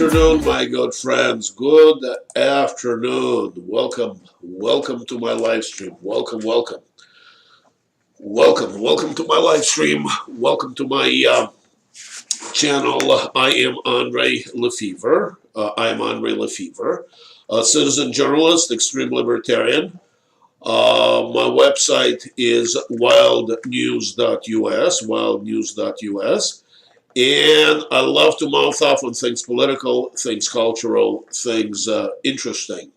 afternoon, my good friends. Good afternoon. Welcome to my live stream. Welcome to my live stream. Welcome to my channel. I am Andre Lefevre. A citizen journalist, extreme libertarian. My website is wildnews.us. And I love to mouth off on things political, things cultural, things interesting.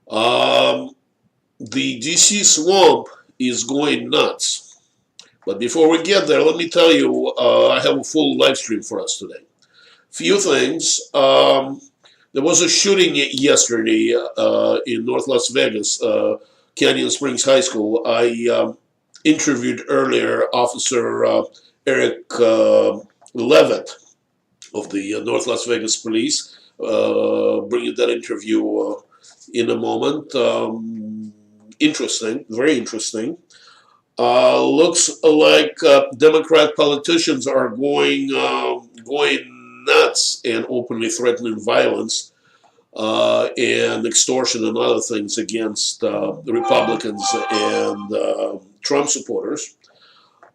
The DC swamp is going nuts. But before we get there, let me tell you, I have a full live stream for us today. Few things. There was a shooting yesterday in North Las Vegas, Canyon Springs High School. I interviewed earlier Officer Eric Levitt of the North Las Vegas Police. Bring you that interview in a moment. Interesting, very interesting. Looks like Democrat politicians are going nuts and openly threatening violence and extortion and other things against the Republicans and Trump supporters.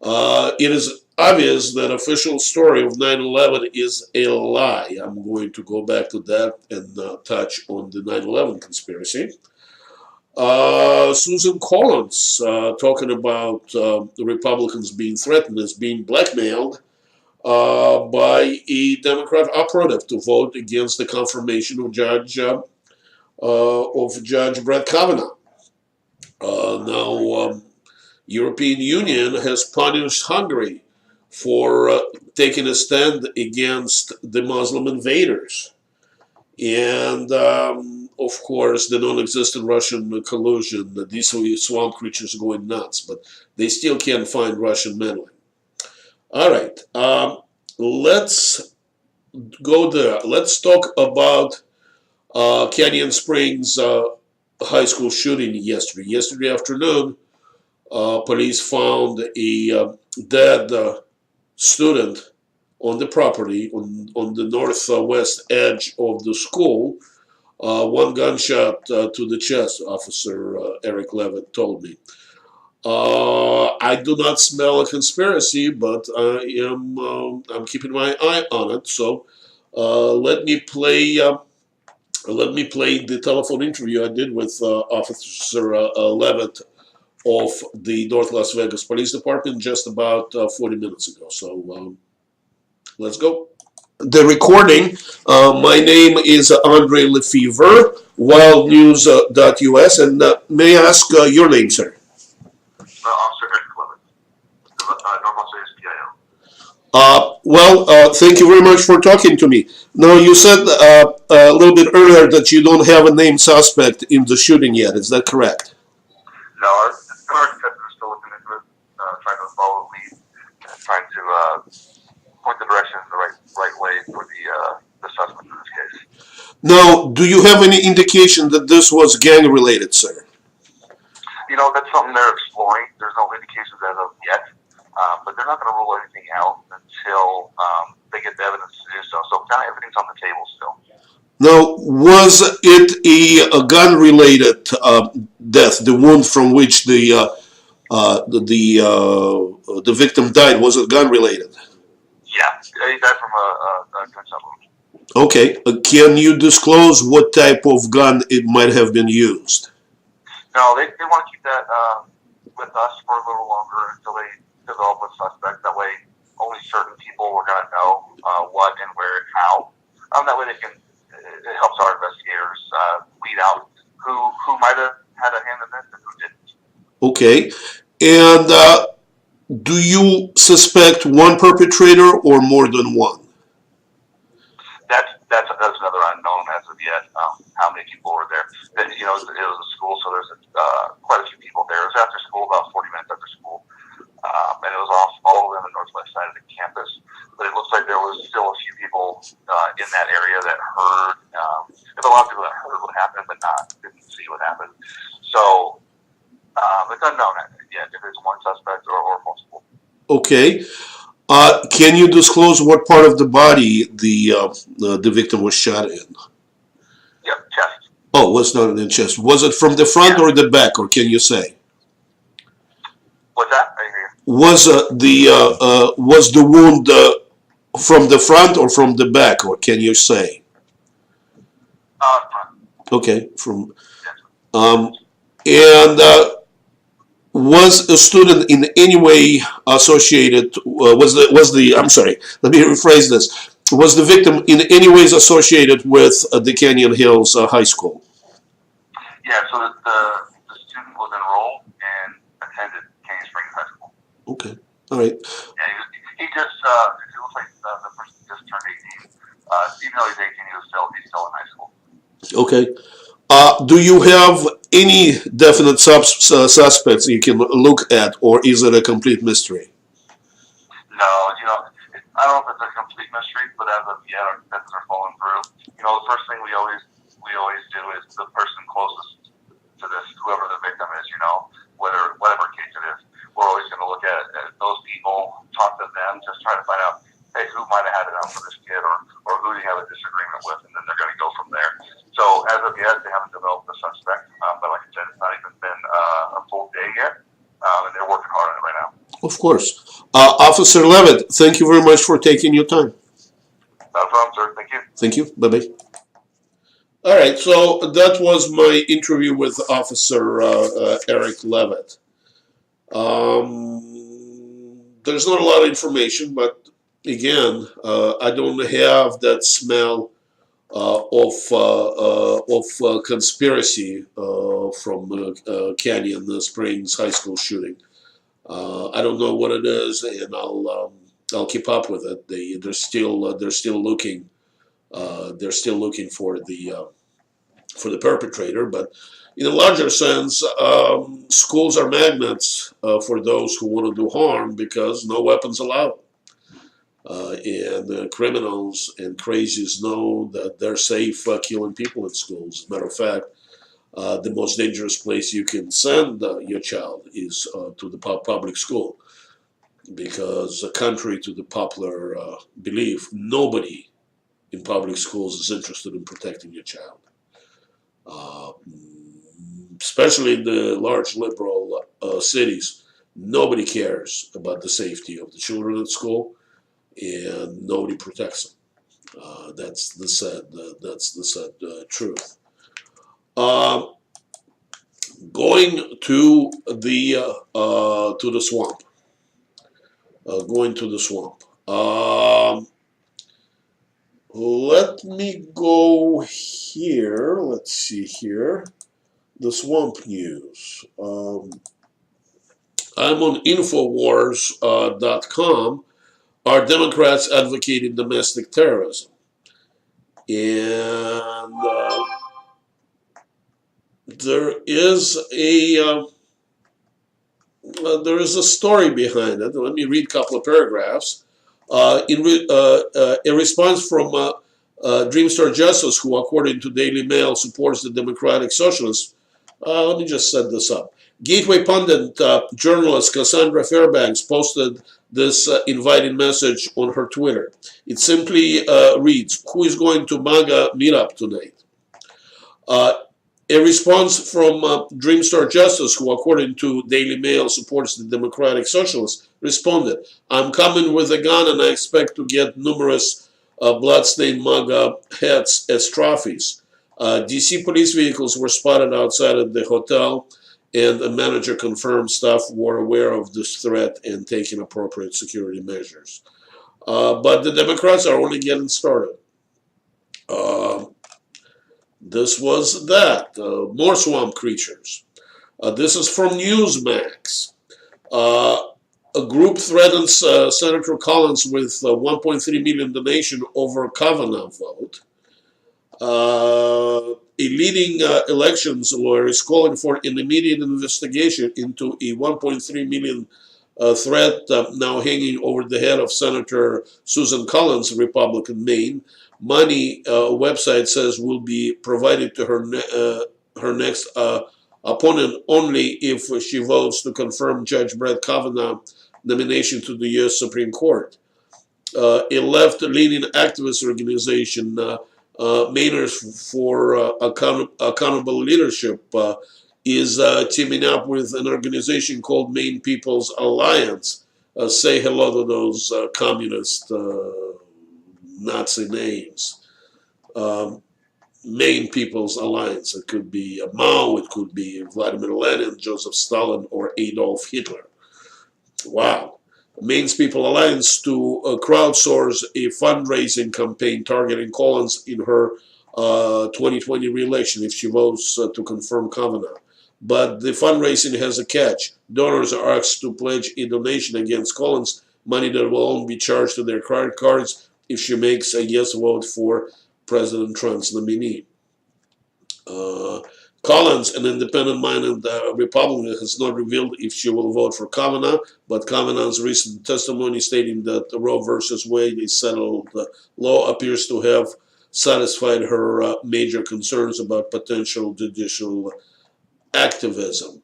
It is obvious that official story of 9/11 is a lie. I'm going to go back to that and touch on the 9/11 conspiracy. Susan Collins talking about the Republicans being threatened as being blackmailed by a Democrat operative to vote against the confirmation of Judge Brett Kavanaugh. Now, European Union has punished Hungary for taking a stand against the Muslim invaders. And, of course, the non-existent Russian collusion, these swamp creatures are going nuts, but they still can't find Russian meddling. All right, let's go there. Let's talk about Canyon Springs High School shooting yesterday. Yesterday afternoon, police found a dead student on the property on the northwest edge of the school. One gunshot to the chest, Officer Eric Levitt told me. I do not smell a conspiracy, but I'm keeping my eye on it. So let me play the telephone interview I did with Officer Levitt of the North Las Vegas Police Department just about 40 minutes ago. So let's go. The recording, my name is Andre Lefevre, wildnews.us, and may I ask your name, sir? Officer Eric Levitt, North Las Vegas PIO. Thank you very much for talking to me. Now, you said a little bit earlier that you don't have a named suspect in the shooting yet. Is that correct? No, our detectives are still looking into it, trying to follow the lead, and trying to point the direction in the right way for the suspect in this case. Now, do you have any indication that this was gang-related, sir? You know, that's something they're exploring. There's no indications as of yet, but they're not going to rule anything out until they get the evidence to do so. So kind of everything's on the table still. Now, was it a gun-related death? The wound from which the victim died, was it gun-related? Yeah, he died from a gunshot wound. Okay. Can you disclose what type of gun it might have been used? No, they want to keep that with us for a little longer until they develop a suspect. That way, only certain people are going to know what and where and how. That way, it helps our investigators weed out who might have had a hand in this and who didn't. Okay. And do you suspect one perpetrator or more than one? That's another unknown as of yet. How many people were there? You know, it was a school, so there's quite a few people there. It was after school, about 40 minutes after school, and it was all over the northwest side of the campus. But it looks like there was still a few people in that area that heard. There's a lot of people that heard what happened, but didn't see what happened. So it's unknown yet if it's one suspect or multiple. Okay. Can you disclose what part of the body the victim was shot in? Yep, chest. Oh, was not in the chest. Was it from the front or the back, or can you say? What's that? I hear you. Was the wound from the front or from the back, or can you say? Front. Okay, from Yes. and was a student in any way associated? I'm sorry. Let me rephrase this. Was the victim in any ways associated with the Canyon Hills High School? Yeah. So the student was enrolled and attended Canyon Springs High School. Okay. All right. Yeah. He just it looks like the person just turned 18. Even though he's 18, he's still in high school. Okay. Do you have any definite suspects you can look at, or is it a complete mystery? No, I don't know if it's a complete mystery, but as of yet, our detectives are following through. The first thing we always do is the person closest to this, whoever the victim is, whatever case it is, we're always going to look at those people, talk to them, just try to find out, hey, who might have had it out for this kid, or who do you have a disagreement with, and then they're going to go from there. So as of yet, they haven't developed a suspect, but like I said, it's not even been a full day yet, and they're working hard on it right now. Of course. Officer Levitt, thank you very much for taking your time. No problem, sir. Thank you. Thank you. Bye-bye. All right, so that was my interview with Officer Eric Levitt. There's not a lot of information, but again, I don't have that smell of conspiracy from Canyon Springs High School shooting. I don't know what it is, and I'll keep up with it. They're still looking. They're still looking for the perpetrator, but in a larger sense, schools are magnets for those who want to do harm because no weapons allowed. And criminals and crazies know that they're safe killing people in schools. As a matter of fact, the most dangerous place you can send your child is to the public school, because contrary to the popular belief, nobody in public schools is interested in protecting your child. Especially in the large liberal cities, nobody cares about the safety of the children at school, and nobody protects them. That's the sad truth. Going to the swamp. Going to the swamp. Let me go here. Let's see here. The swamp news. I'm on Infowars.com. Are Democrats advocating domestic terrorism? And there is a story behind it. Let me read a couple of paragraphs. A response from Dreamstar Justice, who, according to Daily Mail, supports the Democratic Socialists. Let me just set this up. Gateway pundit journalist Cassandra Fairbanks posted this inviting message on her Twitter. It simply reads, "Who is going to MAGA meetup tonight?" A response from Dreamstar Justice, who, according to Daily Mail, supports the Democratic Socialists, responded, "I'm coming with a gun and I expect to get numerous bloodstained MAGA hats as trophies. DC police vehicles were spotted outside of the hotel, and a manager confirmed staff were aware of this threat and taking appropriate security measures." But the Democrats are only getting started. This was that. More swamp creatures. This is from Newsmax. A group threatens Senator Collins with a $1.3 million donation over Kavanaugh vote. A leading elections lawyer is calling for an immediate investigation into a $1.3 million threat now hanging over the head of Senator Susan Collins, Republican Maine. Money, website says, will be provided to her next opponent only if she votes to confirm Judge Brett Kavanaugh nomination to the U.S. Supreme Court. A left-leaning activist organization, Mainers for Accountable Leadership, is teaming up with an organization called Maine People's Alliance. Say hello to those communist Nazi names. Maine People's Alliance. It could be Mao, it could be Vladimir Lenin, Joseph Stalin, or Adolf Hitler. Wow. Maine's People Alliance to crowdsource a fundraising campaign targeting Collins in her 2020 re-election if she votes to confirm Kavanaugh. But the fundraising has a catch. Donors are asked to pledge a donation against Collins, money that will only be charged to their credit cards if she makes a yes vote for President Trump's nominee. Collins, an independent-minded Republican, has not revealed if she will vote for Kavanaugh, but Kavanaugh's recent testimony stating that the Roe versus Wade, a settled law, appears to have satisfied her major concerns about potential judicial activism.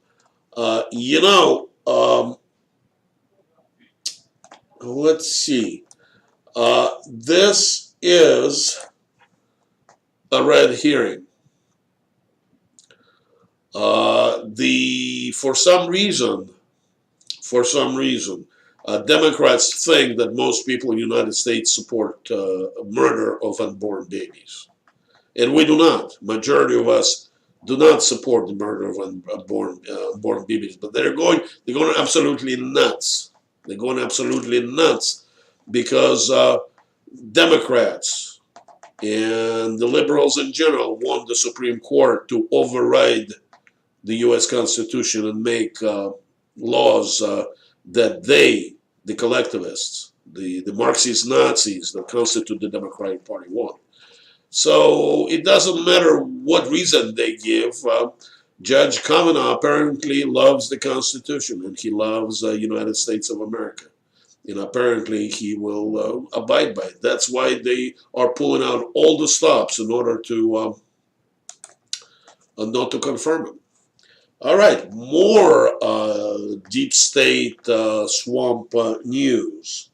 Let's see. This is a red herring. For some reason, Democrats think that most people in the United States support murder of unborn babies, and we do not. Majority of us do not support the murder of unborn babies, but they're going absolutely nuts. They're going absolutely nuts because Democrats and the liberals in general want the Supreme Court to override the U.S. Constitution and make laws that they, the collectivists, the Marxist Nazis that constitute the Democratic Party, want. So it doesn't matter what reason they give. Judge Kavanaugh apparently loves the Constitution and he loves the United States of America. And apparently he will abide by it. That's why they are pulling out all the stops in order to not to confirm him. All right, more deep state swamp news.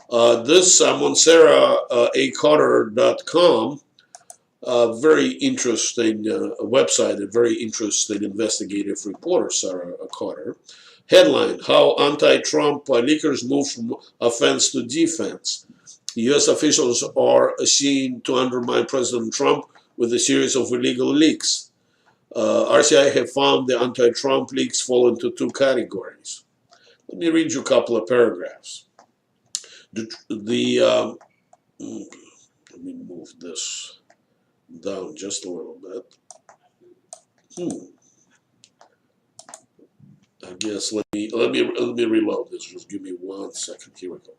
This on SarahACotter.com, very interesting website, a very interesting investigative reporter, Sarah Cotter. Headline, how anti-Trump leakers move from offense to defense. U.S. officials are seen to undermine President Trump with a series of illegal leaks. RCI have found the anti-Trump leaks fall into two categories. Let me read you a couple of paragraphs. Let me move this down just a little bit. I guess let me reload this. Just give me 1 second. Here we go.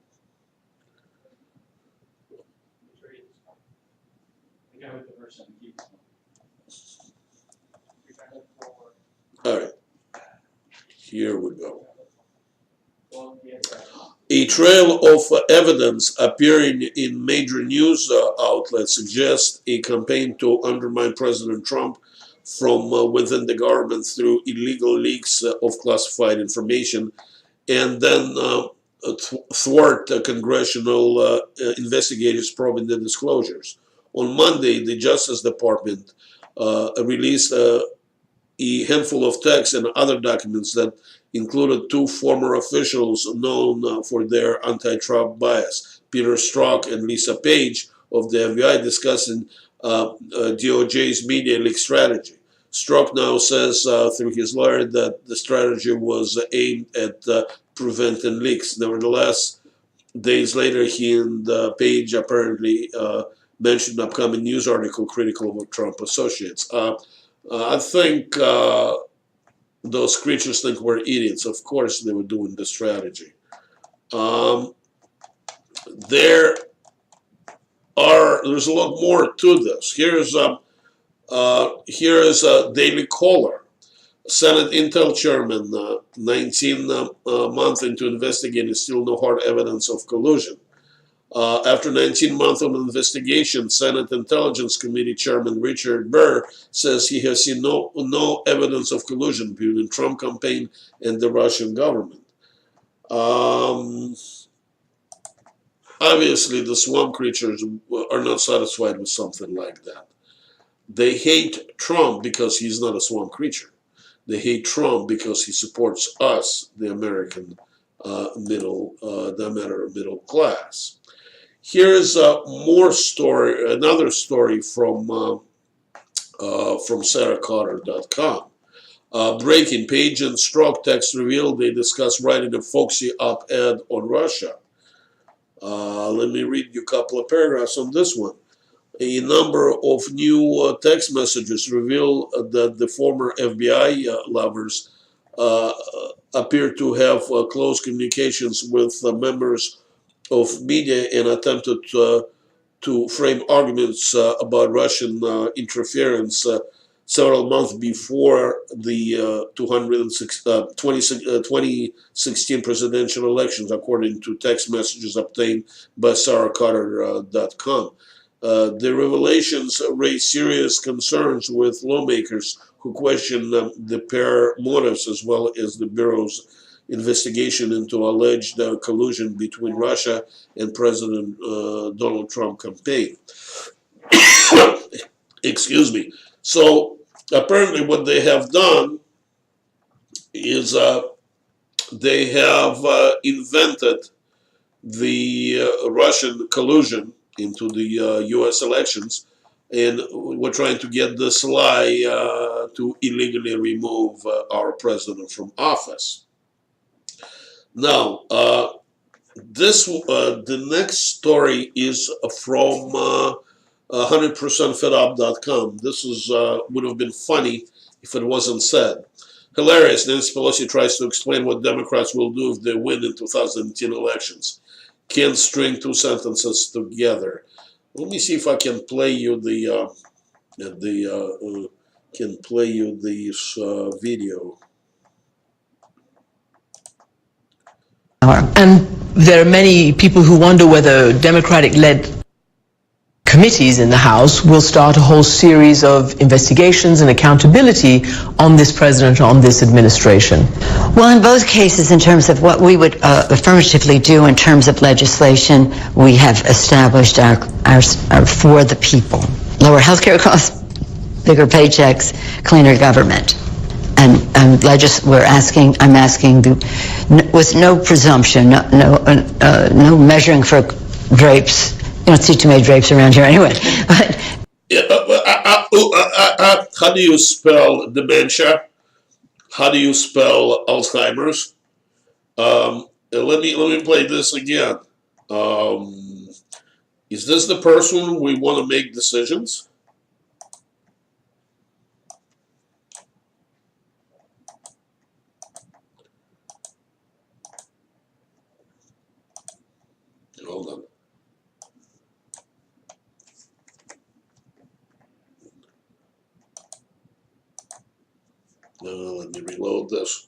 All right, here we go. A trail of evidence appearing in major news outlets suggests a campaign to undermine President Trump from within the government through illegal leaks of classified information and then thwart congressional investigators probing the disclosures. On Monday, the Justice Department released a handful of texts and other documents that included two former officials known for their anti-Trump bias, Peter Strzok and Lisa Page of the FBI, discussing DOJ's media leak strategy. Strzok now says through his lawyer that the strategy was aimed at preventing leaks. Nevertheless, days later, he and Page apparently mentioned an upcoming news article critical of Trump associates. I think those creatures think we're idiots. Of course they were doing the strategy. There's a lot more to this. Here's a Daily Caller. Senate Intel Chairman, 19 months into investigating, still no hard evidence of collusion. After 19 months of investigation, Senate Intelligence Committee Chairman Richard Burr says he has seen no evidence of collusion between the Trump campaign and the Russian government. Um, Obviously, the swamp creatures are not satisfied with something like that. They hate Trump because he's not a swamp creature. They hate Trump because he supports us, the American middle class. Here's another story from sarahcarter.com. Breaking page and stroke text revealed they discuss writing a folksy op-ed on Russia. Let me read you a couple of paragraphs on this one. A number of new text messages reveal that the former FBI lovers appear to have close communications with members of media and attempted to frame arguments about Russian interference several months before the 2016 presidential elections, according to text messages obtained by sarahcarter.com. The revelations raise serious concerns with lawmakers who question the pair motives as well as the Bureau's investigation into alleged collusion between Russia and President Donald Trump campaign. Excuse me. So apparently what they have done is they have invented the Russian collusion into the U.S. elections, and we're trying to get this lie to illegally remove our president from office. Now, the next story is from 100%fedup.com. This would have been funny if it wasn't said. Hilarious. Nancy Pelosi tries to explain what Democrats will do if they win in 2010 elections. Can't string two sentences together. Let me see if I can play you the video. And there are many people who wonder whether Democratic-led committees in the House will start a whole series of investigations and accountability on this president, on this administration. Well, in both cases, in terms of what we would affirmatively do in terms of legislation, we have established our for the people. Lower healthcare costs, bigger paychecks, cleaner government. And I'm asking with no presumption, no measuring for drapes. You don't see too many drapes around here anyway. But how do you spell dementia? How do you spell Alzheimer's? Let me play this again. Is this the person we want to make decisions? Hold on. Let me reload this.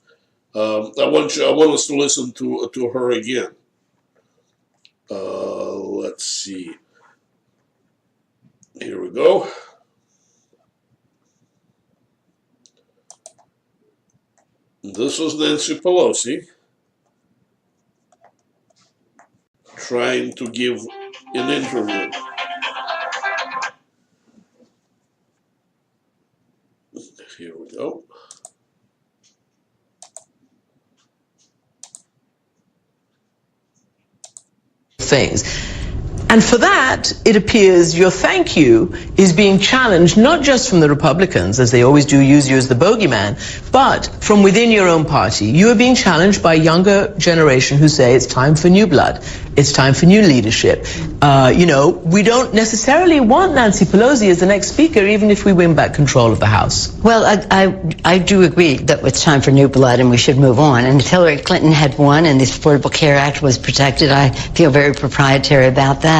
I want us to listen to her again. Let's see. Here we go. This is Nancy Pelosi trying to give an interview. Here we go. Things. And for that, it appears your thank you is being challenged not just from the Republicans, as they always do use you as the bogeyman, but from within your own party. You are being challenged by a younger generation who say it's time for new blood. It's time for new leadership. We don't necessarily want Nancy Pelosi as the next speaker, even if we win back control of the House. Well, I do agree that it's time for new blood and we should move on. And if Hillary Clinton had won and the Affordable Care Act was protected, I feel very proprietary about that.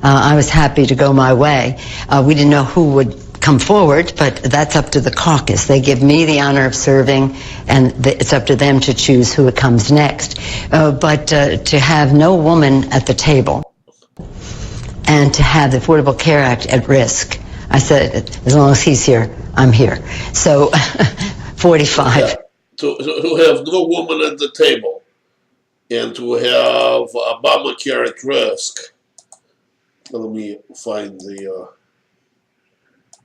I was happy to go my way. We didn't know who would come forward, but that's up to the caucus. They give me the honor of serving, and it's up to them to choose who comes next. But to have no woman at the table and to have the Affordable Care Act at risk, I said, as long as he's here, I'm here. So 45. Yeah. To have no woman at the table. and to have Obamacare at risk. Let me find the,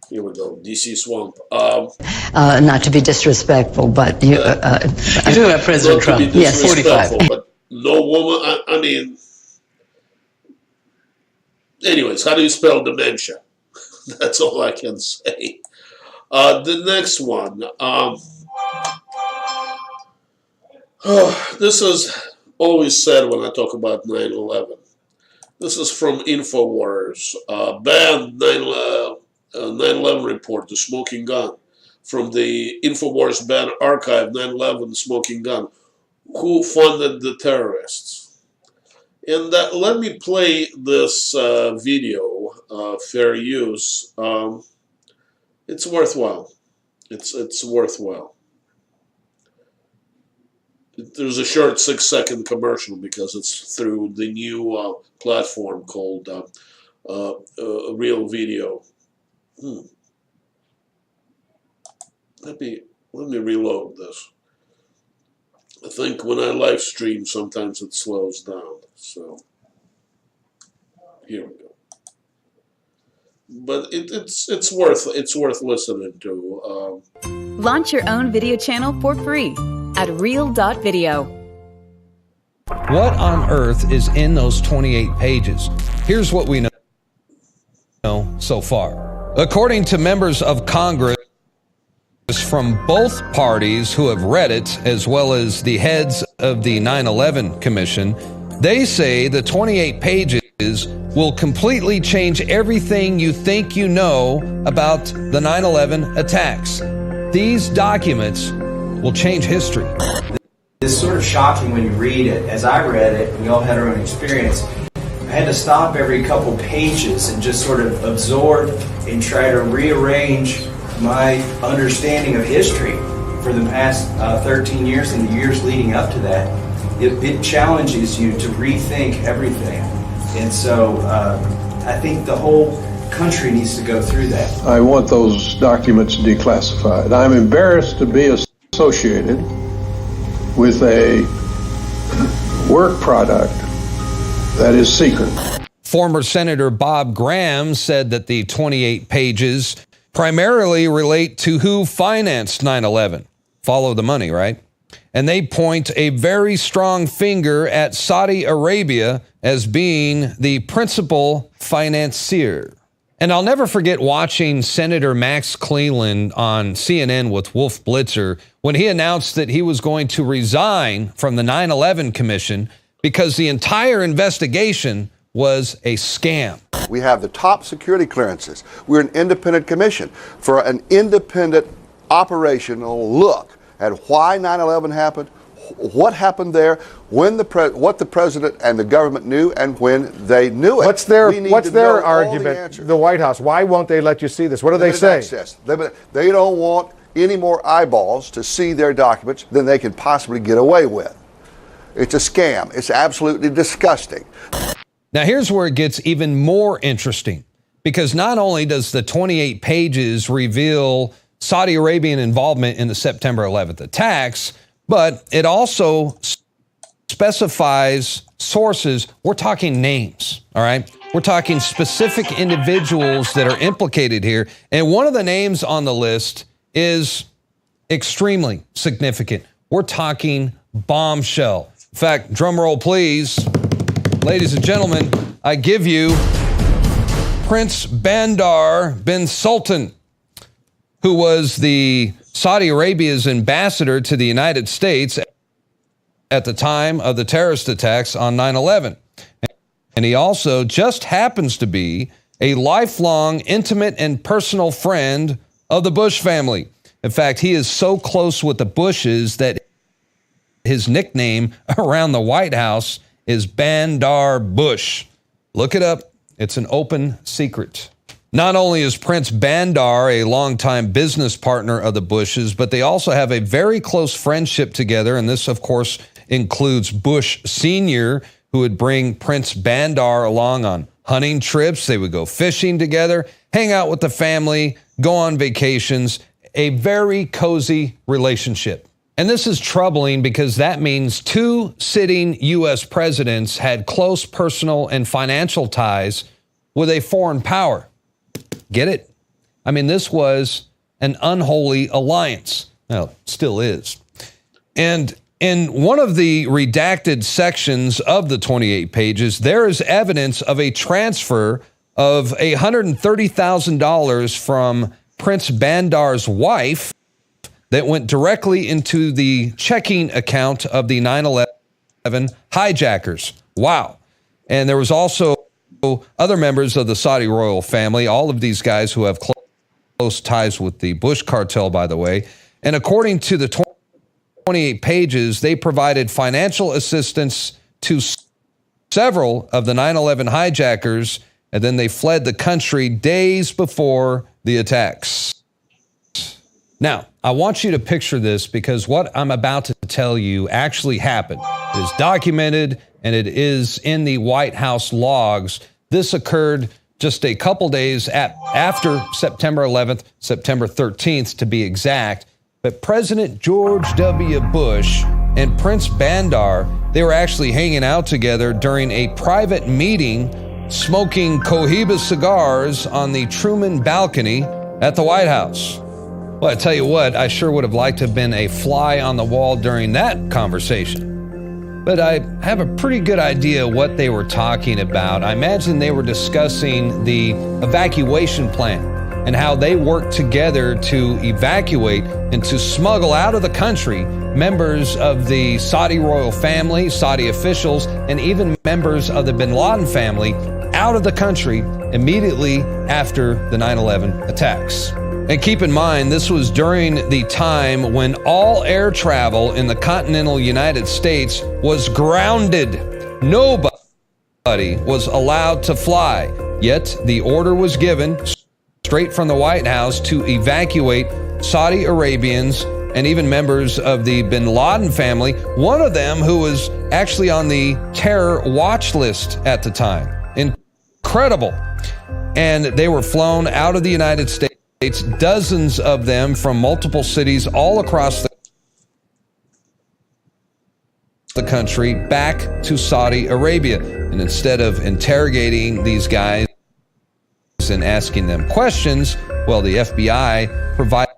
here we go, DC Swamp. Not to be disrespectful, but you... You're talking about President Trump. Not to be Yes, disrespectful, 45. but no woman, I mean, anyways, how do you spell dementia? That's all I can say. The next one. This is always said when I talk about 9/11. This is from InfoWars. Banned 9/11 report, the smoking gun. From the InfoWars ban archive, 9/11 smoking gun. Who funded the terrorists? And let me play this video, fair use. It's worthwhile. It's worthwhile. There's a short 6-second commercial because it's through the new platform called Real Video. Let me reload this. I think when I live stream, sometimes it slows down. So here we go. But it's worth listening to. Launch your own video channel for free at real.video. What on earth is in those 28 pages? Here's what we know so far. According to members of Congress from both parties who have read it, as well as the heads of the 9/11 Commission, they say the 28 pages will completely change everything you think you know about the 9/11 attacks. These documents will change history. It's sort of shocking when you read it. As I read it, and we all had our own experience, I had to stop every couple pages and just sort of absorb and try to rearrange my understanding of history for the past 13 years and the years leading up to that. It challenges you to rethink everything. And so I think the whole country needs to go through that. I want those documents declassified. I'm embarrassed to be associated with a work product that is secret. Former Senator Bob Graham said that the 28 pages primarily relate to who financed 9/11. Follow the money, right? And they point a very strong finger at Saudi Arabia as being the principal financier. And I'll never forget watching Senator Max Cleland on CNN with Wolf Blitzer when he announced that he was going to resign from the 9/11 Commission because the entire investigation was a scam. We have the top security clearances. We're an independent commission for an independent operational look at why 9/11 happened, what happened there, when what the president and the government knew, and when they knew it. What's their argument? The White House. Why won't they let you see this? What do they say? Access. They don't want any more eyeballs to see their documents than they can possibly get away with. It's a scam. It's absolutely disgusting. Now, here's where it gets even more interesting, because not only does the 28 pages reveal Saudi Arabian involvement in the September 11th attacks, but it also specifies sources. We're talking names, all right? We're talking specific individuals that are implicated here. And one of the names on the list is extremely significant. We're talking bombshell. In fact, drum roll, please. Ladies and gentlemen, I give you Prince Bandar bin Sultan, who was the Saudi Arabia's ambassador to the United States at the time of the terrorist attacks on 9/11. And he also just happens to be a lifelong, intimate, and personal friend of the Bush family. In fact, he is so close with the Bushes that his nickname around the White House is Bandar Bush. Look it up. It's an open secret. Not only is Prince Bandar a longtime business partner of the Bushes, but they also have a very close friendship together. And this, of course, includes Bush Sr., who would bring Prince Bandar along on hunting trips. They would go fishing together, hang out with the family, go on vacations. A very cozy relationship. And this is troubling because that means 2 sitting U.S. presidents had close personal and financial ties with a foreign power. Get it? I mean, this was an unholy alliance. Well, still is. And in one of the redacted sections of the 28 pages, there is evidence of a transfer of $130,000 from Prince Bandar's wife that went directly into the checking account of the 9/11 hijackers. Wow. And there was also other members of the Saudi royal family, all of these guys who have close ties with the Bush cartel, by the way. And according to the 28 pages, they provided financial assistance to several of the 9/11 hijackers, and then they fled the country days before the attacks. Now, I want you to picture this because what I'm about to tell you actually happened. It is documented, and it is in the White House logs. This occurred just a couple days after September 11th, September 13th to be exact. But President George W. Bush and Prince Bandar, they were actually hanging out together during a private meeting, smoking Cohiba cigars on the Truman balcony at the White House. Well, I tell you what, I sure would have liked to have been a fly on the wall during that conversation. But I have a pretty good idea what they were talking about. I imagine they were discussing the evacuation plan and how they worked together to evacuate and to smuggle out of the country members of the Saudi royal family, Saudi officials, and even members of the bin Laden family out of the country immediately after the 9/11 attacks. And keep in mind, this was during the time when all air travel in the continental United States was grounded. Nobody was allowed to fly. Yet the order was given straight from the White House to evacuate Saudi Arabians and even members of the bin Laden family, one of them who was actually on the terror watch list at the time. Incredible. And they were flown out of the United States, dozens of them from multiple cities all across the country, back to Saudi Arabia. And instead of interrogating these guys and asking them questions, well, the FBI provided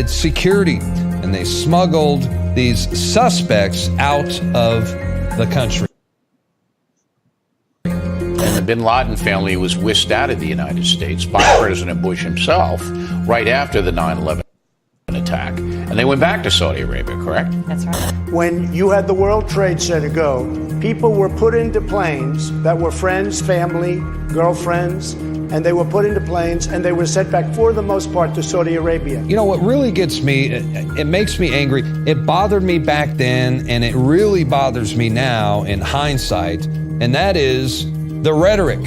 security, and they smuggled these suspects out of the country. And the bin Laden family was whisked out of the United States by President Bush himself right after the 9/11 attack. And they went back to Saudi Arabia, correct? That's right. When you had the World Trade Center go, people were put into planes that were friends, family, girlfriends, and they were put into planes and they were sent back for the most part to Saudi Arabia. You know, what really gets me, it makes me angry. It bothered me back then, and it really bothers me now in hindsight, and that is the rhetoric,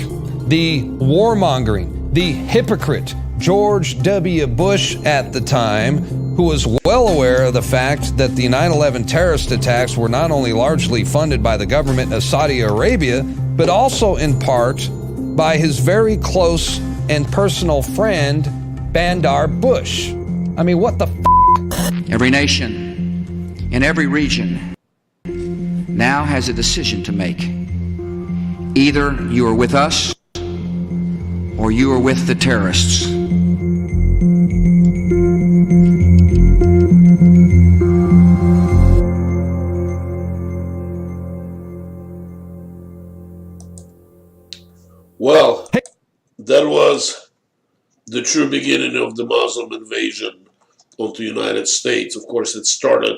the warmongering, the hypocrite George W. Bush at the time, who was well aware of the fact that the 9/11 terrorist attacks were not only largely funded by the government of Saudi Arabia, but also in part by his very close and personal friend, Bandar Bush. I mean, what the Every nation in every region now has a decision to make. Either you are with us or you are with the terrorists. Well, that was the true beginning of the Muslim invasion onto the United States. Of course, it started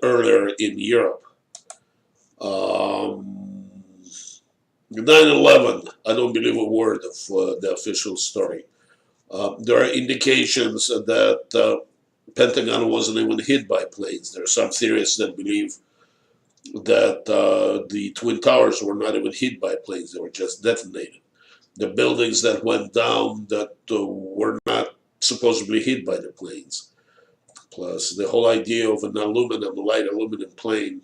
earlier in Europe. 9/11, I don't believe a word of the official story. There are indications that Pentagon wasn't even hit by planes. There are some theorists that believe that the Twin Towers were not even hit by planes. They were just detonated. The buildings that went down that were not supposedly hit by the planes. Plus, the whole idea of an light aluminum plane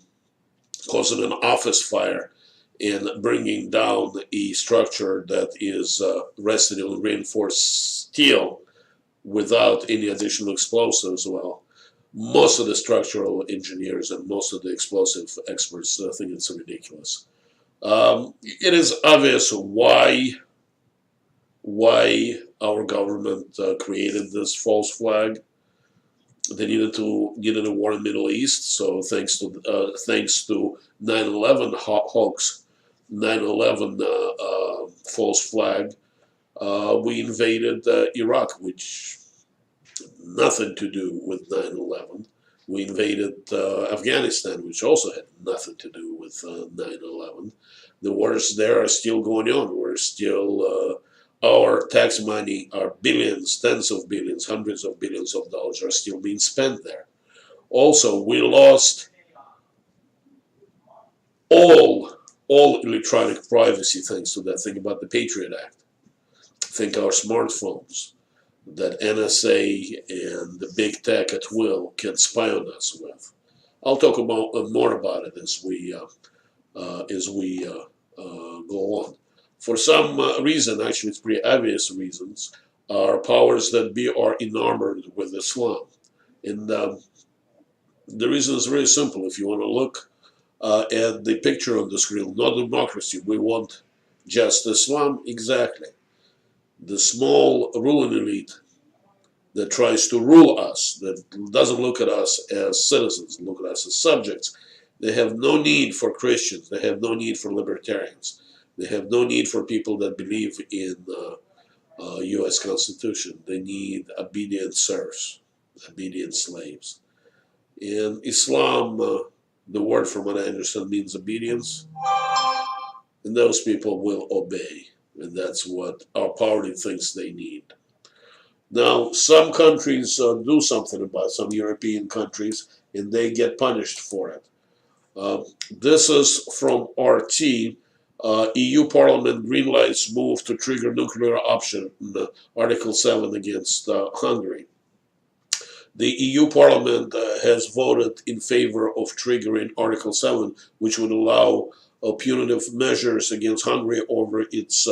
causing an office fire and bringing down a structure that is rested on reinforced steel without any additional explosives. Well, most of the structural engineers and most of the explosive experts think it's ridiculous. It is obvious why our government created this false flag. They needed a war in the Middle East, so thanks to 9/11 hoax, 9/11 false flag, we invaded Iraq, which had nothing to do with 9/11. We invaded Afghanistan, which also had nothing to do with 9/11. The wars there are still going on. We're still our tax money, our billions, tens of billions, hundreds of billions of dollars are still being spent there. Also, we lost all electronic privacy thanks to that. Think about the Patriot Act. Think our smartphones that NSA and the big tech at will can spy on us with. I'll talk more about it as we go on. For some reason, actually it's pretty obvious reasons, our powers that be are enamored with Islam. And the reason is very simple. If you want to look at the picture on the screen, not democracy, we want just Islam, exactly. The small ruling elite that tries to rule us, that doesn't look at us as citizens, look at us as subjects, they have no need for Christians, they have no need for libertarians. They have no need for people that believe in U.S. Constitution. They need obedient serfs, obedient slaves. In Islam, the word from what I understand means obedience, and those people will obey, and that's what our party thinks they need. Now, some countries do something about it, some European countries, and they get punished for it. This is from RT. EU Parliament greenlights move to trigger nuclear option, Article 7 against Hungary. The EU Parliament has voted in favor of triggering Article 7, which would allow punitive measures against Hungary over its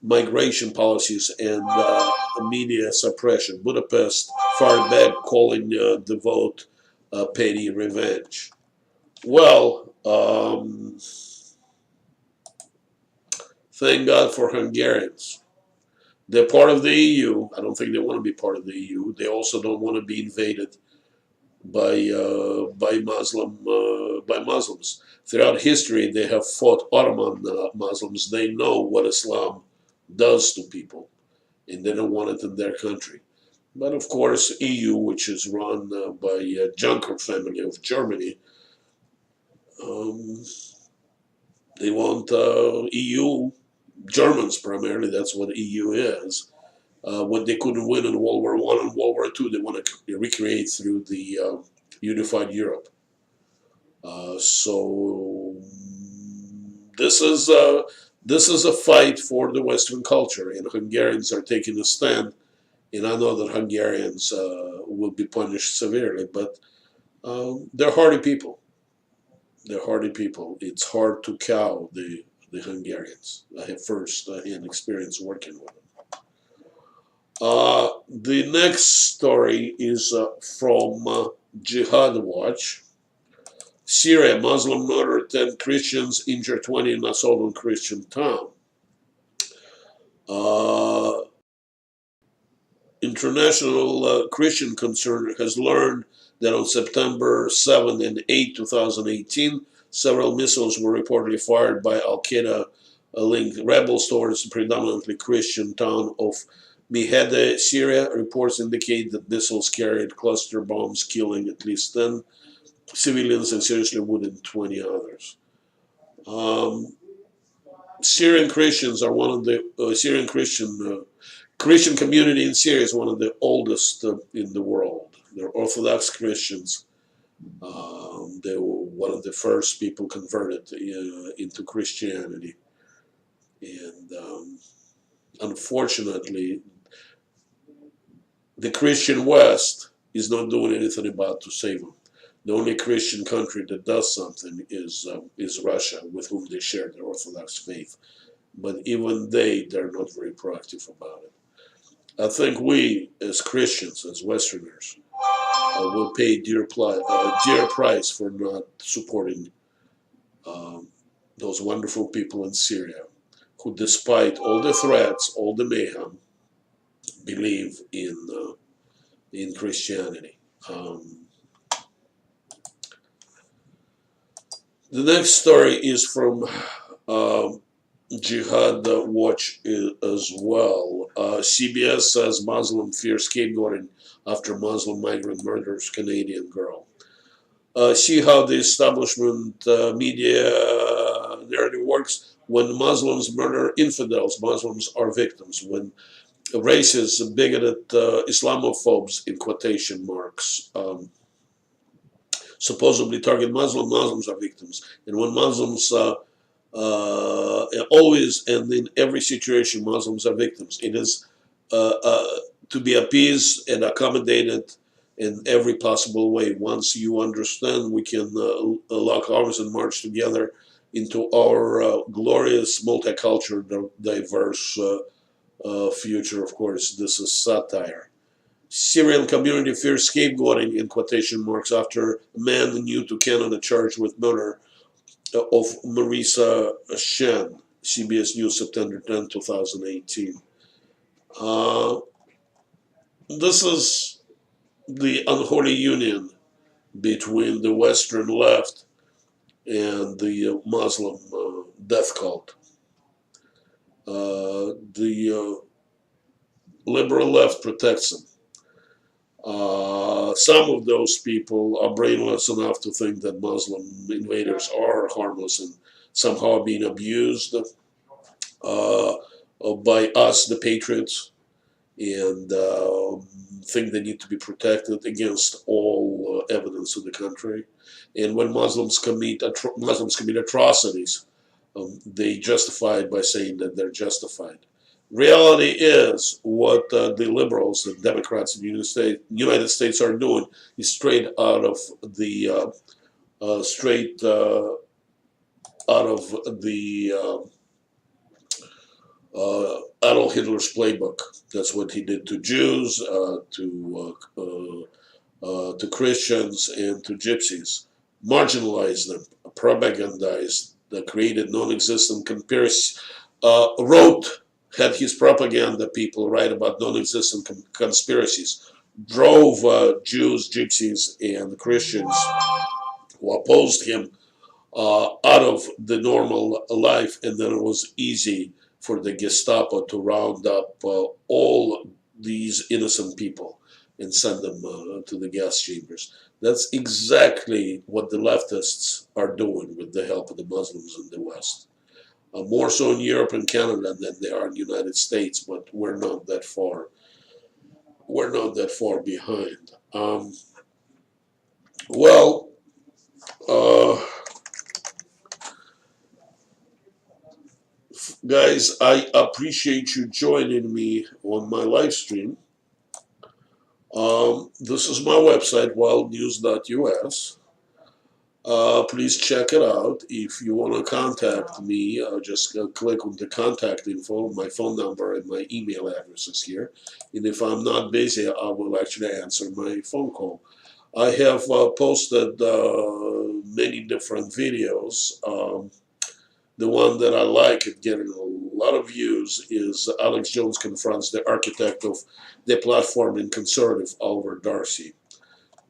migration policies and media suppression. Budapest fired back, calling the vote petty revenge. Well, thank God for Hungarians. They're part of the EU. I don't think they want to be part of the EU. They also don't want to be invaded by Muslims. Throughout history, they have fought Ottoman Muslims. They know what Islam does to people, and they don't want it in their country. But of course, EU, which is run by Juncker family of Germany, they want EU. Germans primarily, that's what EU is. What they couldn't win in World War I and World War II, they want to recreate through the unified Europe. So this is a fight for the Western culture, and Hungarians are taking a stand. And I know that Hungarians will be punished severely, but they're hardy people. They're hardy people. It's hard to cow the Hungarians. I have first-hand experience working with them. The next story is from Jihad Watch. Syria, Muslim murder 10 Christians, injure 20 in assault on Christian town. International Christian Concern has learned that on September 7 and 8, 2018, several missiles were reportedly fired by Al-Qaeda-linked rebels towards the predominantly Christian town of Mihede, Syria. Reports indicate that missiles carried cluster bombs, killing at least 10 civilians and seriously wounded 20 others. Syrian Christians are one of the Christian community in Syria is one of the oldest in the world. They're Orthodox Christians. They were one of the first people converted into Christianity. And unfortunately, the Christian West is not doing anything about to save them. The only Christian country that does something is Russia, with whom they share their Orthodox faith. But even they're not very proactive about it. I think we, as Christians, as Westerners, will pay dear price for not supporting those wonderful people in Syria who, despite all the threats, all the mayhem, believe in Christianity. The next story is from Jihad Watch as well. CBS says Muslim fear scapegoating after Muslim migrant murders Canadian girl. See how the establishment media narrative works. When Muslims murder infidels, Muslims are victims. When racist, bigoted Islamophobes, in quotation marks, supposedly target Muslims are victims. And when Muslims always and in every situation, Muslims are victims. It is to be appeased and accommodated in every possible way. Once you understand, we can lock arms and march together into our glorious, multicultural, diverse future. Of course, this is satire. Syrian community fears scapegoating, in quotation marks, after a man new to Canada charged with murder of Marisa Shen. CBS News, September 10, 2018. This is the unholy union between the Western left and the Muslim death cult. The liberal left protects them. Some of those people are brainless enough to think that Muslim invaders are harmless and somehow being abused by us, the Patriots, and think they need to be protected against all evidence of the contrary. And when Muslims commit atrocities, they justify it by saying that they're justified. Reality is what the liberals, the Democrats in the United States are doing is straight out of the Adolf Hitler's playbook. That's what he did to Jews, to Christians, and to Gypsies. Marginalized them, propagandized, created non-existent conspiracy, had his propaganda people write about non-existent conspiracies, drove Jews, Gypsies, and Christians who opposed him out of the normal life, and then it was easy for the Gestapo to round up all these innocent people and send them to the gas chambers. That's exactly what the leftists are doing with the help of the Muslims in the West. More so in Europe and Canada than they are in the United States, but we're not that far. We're not that far behind. Guys, I appreciate you joining me on my live stream. This is my website, wildnews.us. Please check it out. If you want to contact me, just click on the contact info. My phone number and my email address is here. And if I'm not busy, I will actually answer my phone call. I have posted many different videos. The one that I like and getting a lot of views is Alex Jones confronts the architect of the platform conservative, Oliver Darcy.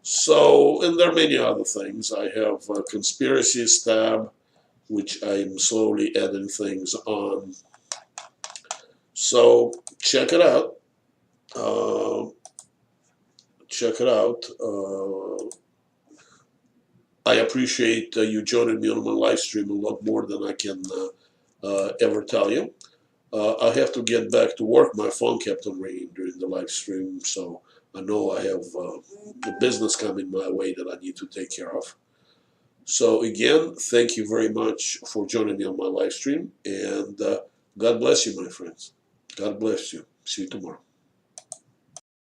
So, and there are many other things. I have a conspiracies tab, which I'm slowly adding things on. So, check it out. Check it out. I appreciate you joining me on my live stream a lot more than I can ever tell you. I have to get back to work. My phone kept on ringing during the live stream, so I know I have a business coming my way that I need to take care of. So again, thank you very much for joining me on my live stream, and God bless you, my friends. God bless you. See you tomorrow.